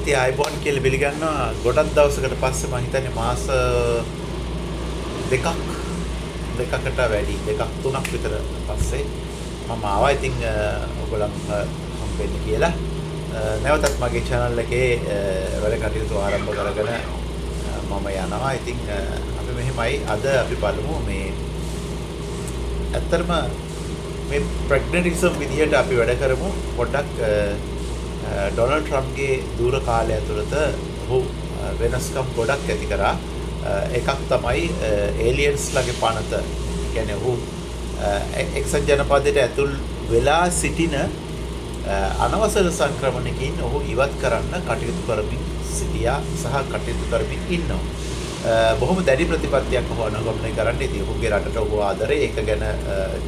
ඉතින් ආයිබෝන් කියලා පිළිගන්නවා ගොඩක් දවසකට පස්සේ මම හිතන්නේ මාස දෙකකට වැඩි දෙකක් තුනක් විතර පස්සේ මම ආවා. ඉතින් ඔයගොල්ලන් හම්බෙන්න කියලා නැවතත් මගේ channel එකේ වැඩ කටයුතු ආරම්භ කරගෙන මම යනවා. ඉතින් අපි මෙහෙමයි අද අපි බලමු මේ ඇත්තටම මේ ප්‍රැග්නැටිසම් විදිහට අපි වැඩ කරමු. පොඩ්ඩක් ඩොනල්ඩ් ට්‍රම්ප්ගේ දුර කාලය ඇතුළත ඔහු වෙනස්කම් ගොඩක් ඇති කරා. එකක් තමයි ඒලියන්ස්ලාගේ පනත. කියන්නේ ඔහු එක්සත් ජනපදයට ඇතුල් වෙලා සිටින අනවසර සංක්‍රමණයකින් ඔහු ඉවත් කරන්න කටයුතු කරමින් සිටියා සහ කටයුතු කරමින් ඉන්නවා. බොහොම දැඩි ප්‍රතිපත්තියක් ඔහු අනුගමනය කරන්න. ඉතින් ඔහුගේ රටට ඔහු ආදරේ ඒක ගැන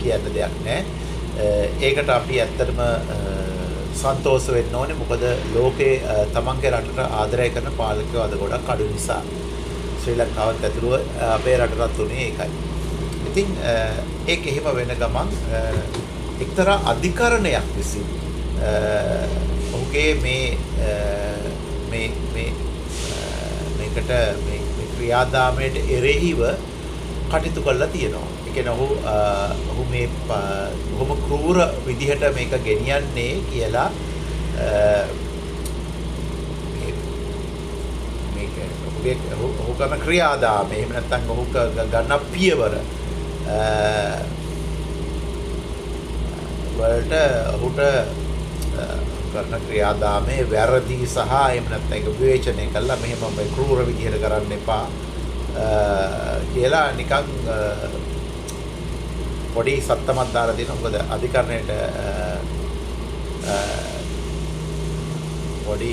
කියන්න දෙයක් නැහැ. ඒකට අපි ඇත්තටම සන්තෝෂ වෙන්න ඕනේ. මොකද ලෝකේ තමන්ගේ රටට ආදරය කරන පාලකයෝ අද ගොඩක් අඩු නිසා. ශ්‍රී ලංකාවත් ඇතුළුව අපේ රටටත් උනේ ඒකයි. ඉතින් ඒක එහෙම වෙන ගමන් එක්තරා අධිකරණයක් විසින් ඔහුගේ මේකට මේ ක්‍රියාදාමයට එරෙහිව කටයුතු කරලා තියෙනවා. ඒ කියන්නේ ඔහු මේ බොහොම ක්‍රූර විදිහට මේක ගෙනියන්නේ කියලා මේක ඔහු කරන ක්‍රියාදාමය එහෙම නැත්නම් ඔහු ගන්න පියවර වලට ඔහුට කරන ක්‍රියාදාමයේ වැරදි සහ එහෙම නැත්නම් ඒක විවේචනය කළා මෙහෙම මේ ක්‍රූර විදිහට කරන්න එපා කියලා නිකන් පොඩි සත්තමක් දාලා දෙනවා. මොකද අධිකරණයට පොඩි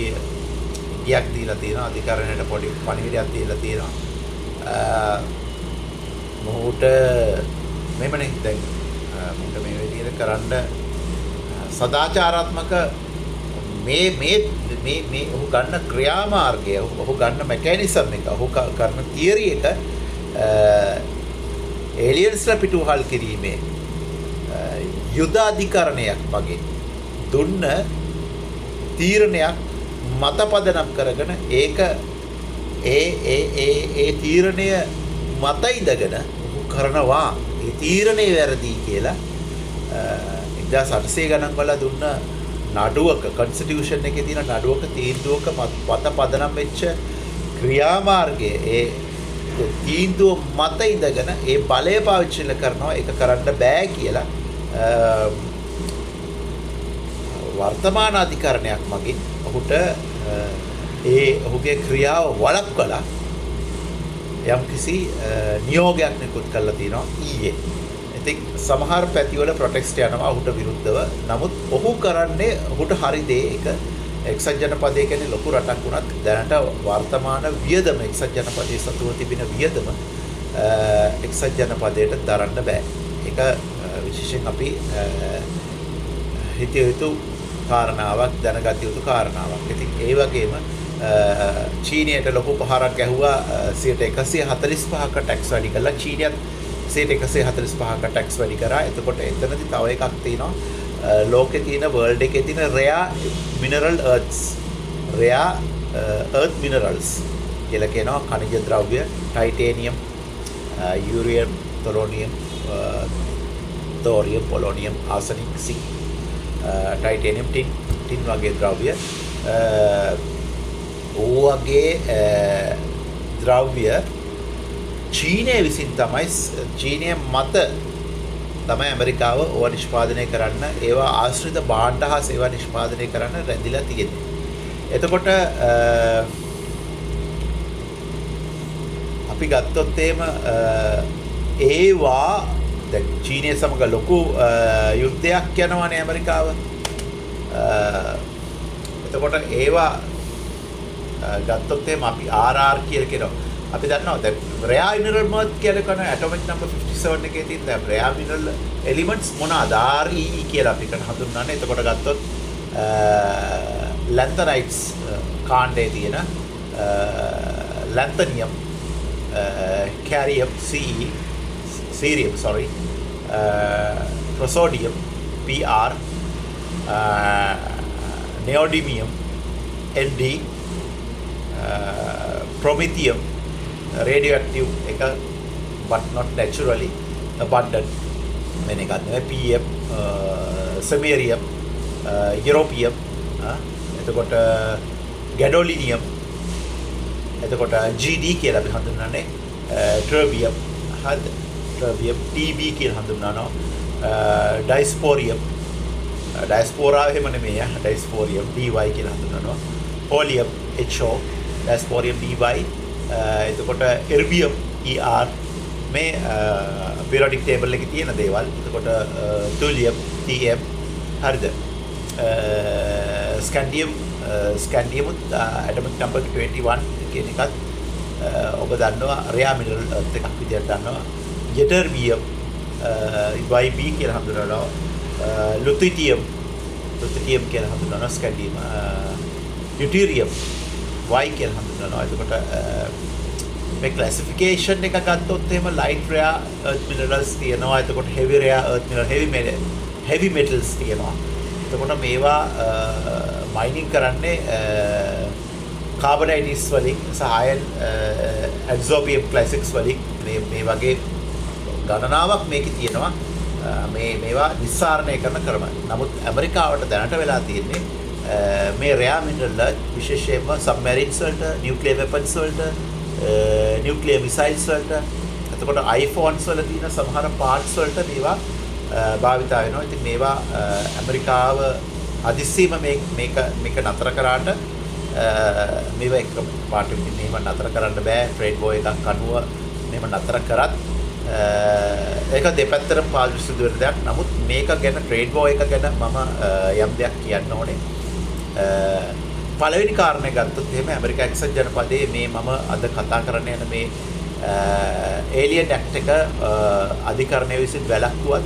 ගියක් දීලා තියෙනවා. අධිකරණයට පොඩි පණිවිඩයක් දීලා තියෙනවා. මොහුට මෙමනේ දැන් මොහුට මේ විදිහට කරන්න සදාචාරාත්මක මේ ඔහු ගන්න ක්‍රියාමාර්ගය ඔහු ගන්න මෙකැනිසම් එක ඔහු කරන තියරි එක ඒලියන්ස්ලා පිටුවහල් කිරීමේ යුද අධිකරණයක් වගේ දුන්න තීරණයක් මත පදනම් කරගෙන ඒක ඒ තීරණය මත ඉඳගෙන ඔහු කරනවා ඒ තීරණය වැරදි කියලා 1800 ගණන් වල දුන්න නඩුවක කොන්ස්ටිටියුෂන් එකේ තියෙන නඩුවක තීන්දුවක මත පදනම් වෙච්ච ක්‍රියාමාර්ගයේ ඒ තීන්දුව මත ඉඳගෙන ඒ බලය පාවිච්චි කරනවා. ඒක කරන්න බෑ කියලා වර්තමාන අධිකරණයක් මගින් ඔහුට ඔහුගේ ක්‍රියාව වළක්වලා යම්කිසි නියෝගයක් නිකුත් කරලා තිනවා ඊයේ. ඉතින් සමහර පැතිවල ප්‍රොටෙස්ට් යනවා ඔහුට විරුද්ධව. නමුත් ඔහු කරන්නේ ඔහුට හරි දේ. ඒක එක්සත් ජනපදයේ කියන්නේ ලොකු රටක් වුණත් දැනට වර්තමාන වියදම එක්සත් ජනපදයේ සතුව තිබෙන වියදම එක්සත් ජනපදයට දරන්න බෑ. ඒක විශේෂයෙන් අපි හිතිය යුතු කාරණාවක්, දැනගත යුතු කාරණාවක්. ඉතින් ඒ වගේම චීනයට ලොකු පහරක් ගැහුවා 145ක ටැක්ස් වැඩි කළා. චීනියත් 145ක ටැක්ස් වැඩි කරා. එතකොට එතනදී තව එකක් තියෙනවා. ලෝකේ තියෙන වර්ල්ඩ් එකේ තියෙන රෙයා මිනරල් අර්ත්ස් මිනරල්ස් කියලා කියනවා. ඛනිජ ද්‍රව්‍ය titanium, uranium, polonium, thorium, polonium, arsenic, zinc, titanium, tin වගේ ද්‍රව්‍ය වගේ ද්‍රව්‍ය චීනය විසින් තමයි චීනය මත තමයි ඇමරිකාව ඕවා නිෂ්පාදනය කරන්න, ඒවා ආශ්‍රිත භාණ්ඩ හා සේවා නිෂ්පාදනය කරන්න රැඳිලා තියෙන්නේ. එතකොට අපි ගත්තොත් ඒවා දැන් චීනය සමග ලොකු යුද්ධයක් යනවානේ ඇමරිකාව. එතකොට ඒවා ගත්තොත් අපි RR කියලා කියනවා. අපි දන්නවා දැන් රෙයා මිනරල් මර්ත් කියලා කරන ඇටොමික් නම්බර් 57 එකේ තියෙන දැන් රෙයා මිනරල් එලිමන්ට්ස් මොනවාද? RE කියලා අපි කරන හඳුන්වන්නේ. එතකොට ගත්තොත් ලැන්තනයිට්ස් කාණ්ඩයේ තියෙන ලැන්තනියම්, කැරියම්, සීරියම් ප්‍රොසෝඩියම්, PR, neodymium, ND, ප්‍රොමිතියම් රේඩියෝඇක්ටිව් එක but not naturally abundant වෙන එකක් නෙවෙයි PM සමේරියම් යුරෝපියම් එතකොට ගැඩෝලිනියම් එතකොට GD කියලා අපි හඳුන්වන්නේ ටර්බියම් හද ටර්බියම් TB කියලා හඳුන්වනවා ඩයිස්පෝරියම් ඩයිස්පෝරා එහෙම නෙමෙයි ඩයිස්පෝරියම් DY කියලා හඳුන්වනවා හෝලියම් HO ඩයිස්පෝරියම් DY එතකොට එර්බියම් ER මේ periodic table එකේ තියෙන දේවල්. එතකොට thulium TM හරිද? scandium atomic number 21 කියන එකත් ඔබ දන්නවා rare mineral earth එකක් විදියට දන්නවා. ytterbium YB කියලා හඳුන්වනවා. lutetium කියලා හඳුන්වනවා scandium. deuterium Y කියලා හඳුන්වනවා. එතකොට මේ classification එක ගත්තොත් එහෙම light rare earth minerals තියෙනවා. එතකොට heavy rare earth mineral heavy metals තියෙනවා. එතකොට මේවා mining කරන්නේ carbonites වලින් සහ iron adsorbium classics වලින් මේ වගේ ගණනාවක් මේකේ තියෙනවා. මේවා නිස්සාරණය කරන ක්‍රම. නමුත් ඇමරිකාවට දැනට වෙලා තියෙන්නේ මේ rare mineral විශේෂයෙන්ම submarines වලට nuclear weapons වලට nuclear missiles වලට එතකොට iPhones වල තියෙන සමහර parts වලට මේවා භාවිතා වෙනවා. ඉතින් මේවා ඇමරිකාව අදිස්සියම මේක නතර කරාට මේවා එක පාට විදිහින් මේව නතර කරන්න බෑ. ට්‍රේඩ් වෝ එකක් අනුව මේව නතර කරත් ඒක දෙපැත්තටම පාවිච්චි සිදු වෙන දෙයක්. නමුත් මේක ගැන ට්‍රේඩ් වෝ එක ගැන මම යම් දෙයක් කියන්න ඕනේ. පළවෙනි කාරණේ ගත්තොත් එහෙම ඇමරිකා එක්සත් ජනපදයේ මේ මම අද කතා කරන්න යන මේ ඒලියන් ඇක්ට් එක අධිකරණය විසින් වැළැක්වුවත්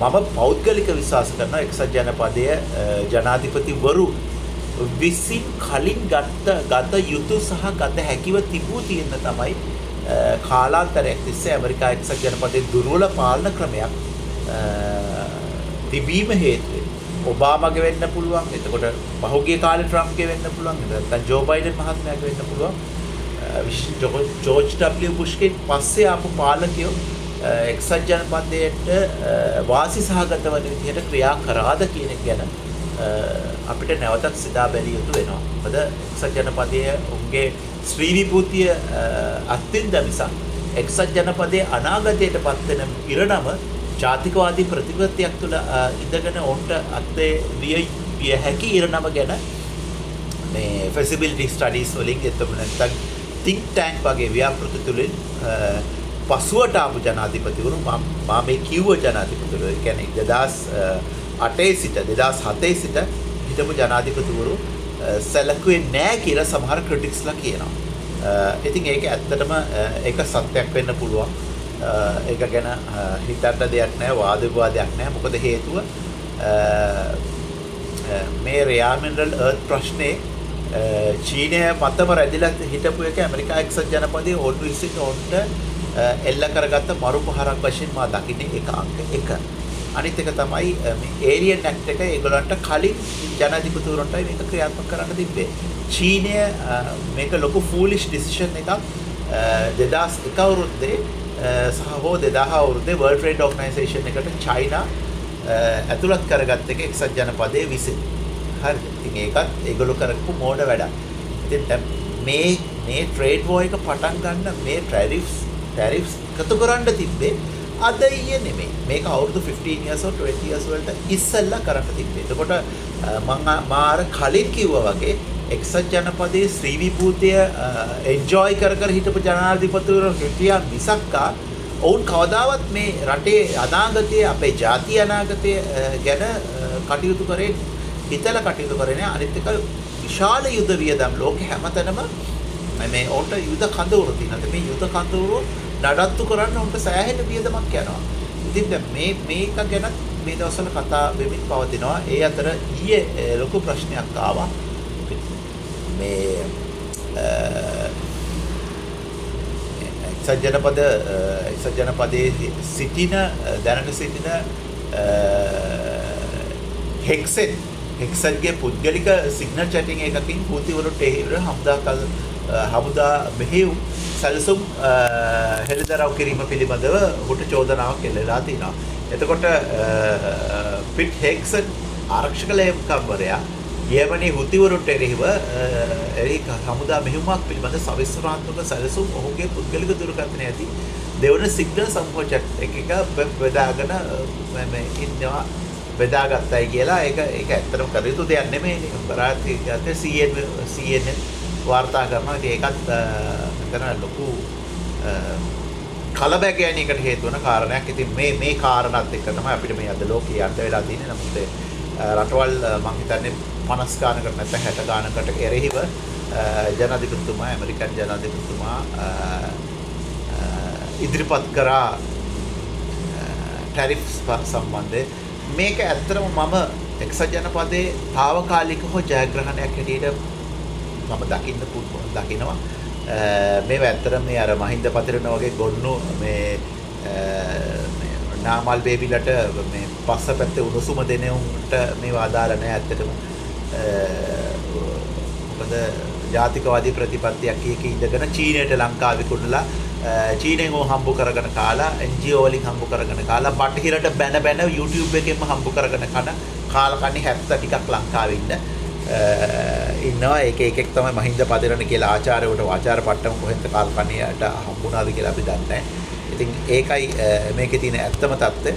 මම පෞද්ගලික විශ්වාස කරනවා එක්සත් ජනපදයේ ජනාධිපතිවරු විසින් කලින් ගත යුතු සහ ගත හැකිව තිබූ තියෙන තමයි කාලාන්තරයක් තිස්සේ ඇමරිකා එක්සත් ජනපදයේ දුර්වල පාලන ක්‍රමයක් තිබීම හේතුවෙන් ඔබාමාගේ වෙන්න පුළුවන්. එතකොට පහුගිය කාලේ ට්‍රම්ප්ගේ වෙන්න පුළුවන්. නැත්නම් ජෝ බයිඩන් මහත්මයාගේ වෙන්න පුළුවන්. ජෝර්ජ් W බුෂ්ගෙන් පස්සේ ආපු පාලකයෝ එක්සත් ජනපදයට වාසි සහගත වන විදිහට ක්‍රියා කරාද කියන එක ගැන අපිට නැවතත් සිතා බැලිය යුතු වෙනවා. මොකද එක්සත් ජනපදයේ උන්ගේ ශ්‍රී විභූතිය අත්විඳ මිසක් එක්සත් ජනපදයේ අනාගතයට පත් වෙන ඉරණම ජාතිකවාදී ප්‍රතිපත්තියක් තුළ ඉඳගෙන ඔවුන්ට අත්ේ විය හැකි ඉරණම ගැන මේ feasibility studies වලින් එතකොට නැත්නම් think tank වගේ ව්‍යාපෘති තුලින් පසුවට ආපු ජනාධිපතිවරු මම මේ කිව්ව ජනාධිපතිවරු කියන්නේ 2008 සිට 2007 සිට හිටපු ජනාධිපතිවරු සැලකුවේ නැහැ කියලා සමහර ක්‍රිටික්ස්ලා කියනවා. ඉතින් ඒක ඇත්තටම ඒක සත්‍යයක් වෙන්න පුළුවන්. ඒක ගැන හිතන්න දෙයක් නැහැ, වාද විවාදයක් නැහැ. මොකද හේතුව මේ rare mineral earth ප්‍රශ්නේ චීනය මතම රැඳිලා හිටපු එක ඇමරිකා එක්සත් ජනපදයේ ඔවුන් විසින් ඔවුන්ට එල්ල කරගත්ත මරුපහරක් වශයෙන් මා දකින්නේ ඒක අංක 1. අනිත් එක තමයි මේ ඒලියන් ඇක්ට් එක ඒගොල්ලන්ට කලින් ජනාධිපතිවරුන්ටයි මේක ක්‍රියාත්මක කරන්න තිබ්බේ. චීනය මේක ලොකු foolish decision එකක් 2001 අවුරුද්දේ සහ හෝ 2000 අවුරුද්දේ World Trade Organization එකට චයිනා ඇතුළත් කරගත්ත එක එක්සත් ජනපදයේ විසින්. හරිද? ඉතින් ඒකත් ඒගොල්ලෝ කරපු මෝඩ වැඩක්. ඉතින් මේ ට්‍රේඩ් වෝ එක පටන් ගන්න මේ ටැරිෆ්ස් එකතු කරන්න තිබ්බේ අද ඊයේ නෙමෙයි. මේක අවුරුදු 15 years or 20 years වලට ඉස්සෙල්ලා කරන්න තිබ්බේ. එතකොට මම අර කලින් කිව්වා වගේ එක්සත් ජනපදයේ ශ්‍රී විභූතිය එන්ජොයි කර හිටපු ජනාධිපතිවරු හිටියා මිසක්කා ඔවුන් කවදාවත් මේ රටේ අනාගතයේ අපේ ජාතිය අනාගතය ගැන කටයුතු කරේ හිතලා කටයුතු කරේ නෑ. අනිත් එක විශාල යුද වියදම් ලෝකෙ හැමතැනම මේ ඔවුන්ට යුද කඳවුරු තියෙනවා. මේ යුද කඳවුරු නඩත්තු කරන්න ඔවුන්ට සෑහෙන වියදමක් යනවා. ඉතින් දැන් මේක ගැන මේ දවස්වල කතා වෙමින් පවතිනවා. ඒ අතර ඊයේ ලොකු ප්‍රශ්නයක් ආවා. මේ එක්සත් ජනපදයේ සිටින දැනට සිටින හෙක්සන්ගේ පුද්ගලික සිග්නල් චැටින් එකකින් පූතිවරුන්ට එහිර හමුදා හමුදා මෙහෙයුම් සැලසුම් හෙළිදරව් කිරීම පිළිබඳව ඔහුට චෝදනාවක් එල්ලලා තිනවා. එතකොට පිට් හෙග්සන් ආරක්ෂක ලේකම්වරයා යෙමනි හුතිවරුන්ට එරෙහිව හමුදා මෙහෙයුමක් පිළිබඳ සවිස්තරාත්මක සැලසුම් ඔහුගේ පුද්ගලික දුරකථනය ඇති දෙවන සිග්නල් සමූහ chat එකක බෙදාගෙන ඉන්නවා බෙදාගත්තයි කියලා ඒක ඇත්තටම කර යුතු දෙයක් නෙමෙයි. බරාතිගත CNN වාර්තා කරනවා. ඒකත් මෙතන ලොකු කලබගෑනියකට හේතු වෙන කාරණයක්. ඉතින් මේ කාරණාත් එක්ක තමයි අපිට මේ අද ලෝකයේ යන්න වෙලා තියෙන්නේ. නමුත් රටවල් මම හිතන්නේ 50 ගානකට නැත්නම් 60 ගානකට එරෙහිව ජනාධිපතිතුමා ඇමරිකන් ජනාධිපතිතුමා ඉදිරිපත් කරා ටැරිෆ්ස් සම්බන්ධයෙන්. මේක ඇත්තටම මම එක්සත් ජනපදයේ తాවකාලිකව ජයග්‍රහණයක් හැටියට මම දකිනවා. මේව ඇත්තටම මේ අර මහින්ද පතිරණ වගේ ගොන්නු මේ නාමල් බේබිලට මේ පස්ස පැත්තේ උණුසුම දෙනෙවුන්ට මේව අදාළ නැහැ ඇත්තටම. මොකද ජාතිකවාදී ප්‍රතිපත්තියක් එක ඉඳගෙන චීනයට ලංකාව විකුණලා චීනෙන් හම්බ කරගෙන කාලා NGO වලින් හම්බ කරගෙන කාලා බටහිරට බැන YouTube එකෙන්ම හම්බ කරගෙන කන කාලකන්ණි 70 ටිකක් ලංකාවේ ඉන්නවා. එකෙක් තමයි මහින්ද පදිරණ කියලා ආචාර්යවට ආචාර්ය පට්ටම කොහෙන්ද කාලකන්ණියට හම්බුණාද කියලා අපි දන්නේ නැහැ. ඉතින් ඒකයි මේකේ තියෙන ඇත්තම தත්ත්වය.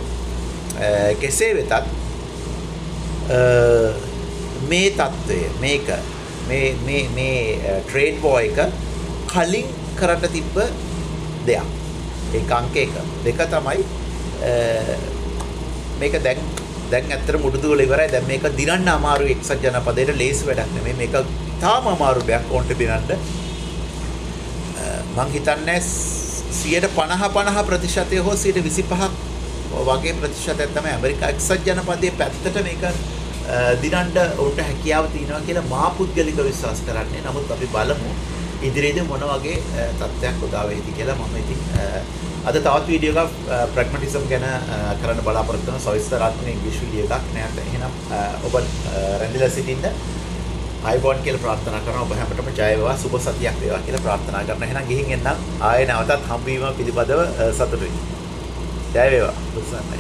කෙසේ වෙතත් මේ தත්ත්වය මේක මේ ට්‍රේඩ් වෝ එක කලින් කරට තිබ්බ දෙයක්. ඒක අංක 1. දෙක තමයි මේක දැන් ඇත්තට මුඩුදු වල ඉවරයි. දැන් මේක දිනන්න අමාරු එක්සත් ජනපදයට ලේසි වැඩක් නෙමෙයි. මේක තාම අමාරු දෙයක් ඕන්ට දිනන්න. මං හිතන්නේ 50% හෝ 25% වගේ ප්‍රතිශතයක් තමයි ඇමරිකා එක්සත් ජනපදයේ පැත්තට මේක දිනන්න උන්ට හැකියාව තියෙනවා කියලා මා පුද්ගලික විශ්වාස කරන්නේ. නමුත් අපි බලමු ඉදිරියේදී මොන වගේ තත්ත්වයක් උදා වෙයිද කියලා. මම ඉතින් අද තවත් වීඩියෝ එකක් ප්‍රැග්මැටිසම් ගැන කරන්න බලාපොරොත්තු වෙන සවිස්තරාත්මක ඉංග්‍රීසි වීඩියෝ එකක් නේද. එහෙනම් ඔබ රැඳිලා සිටින්න අයිබෝන් කියලා ප්‍රාර්ථනා කරනවා. ඔබ හැමෝටම ජය වේවා, සුබ සතියක් වේවා කියලා ප්‍රාර්ථනා කරනවා. එහෙනම් ගිහින් එන්නම්. ආයෙ නැවතත් හම්බවීම පිළිබඳව සතුටුයි. ජය වේවා. උත්සන්නයි.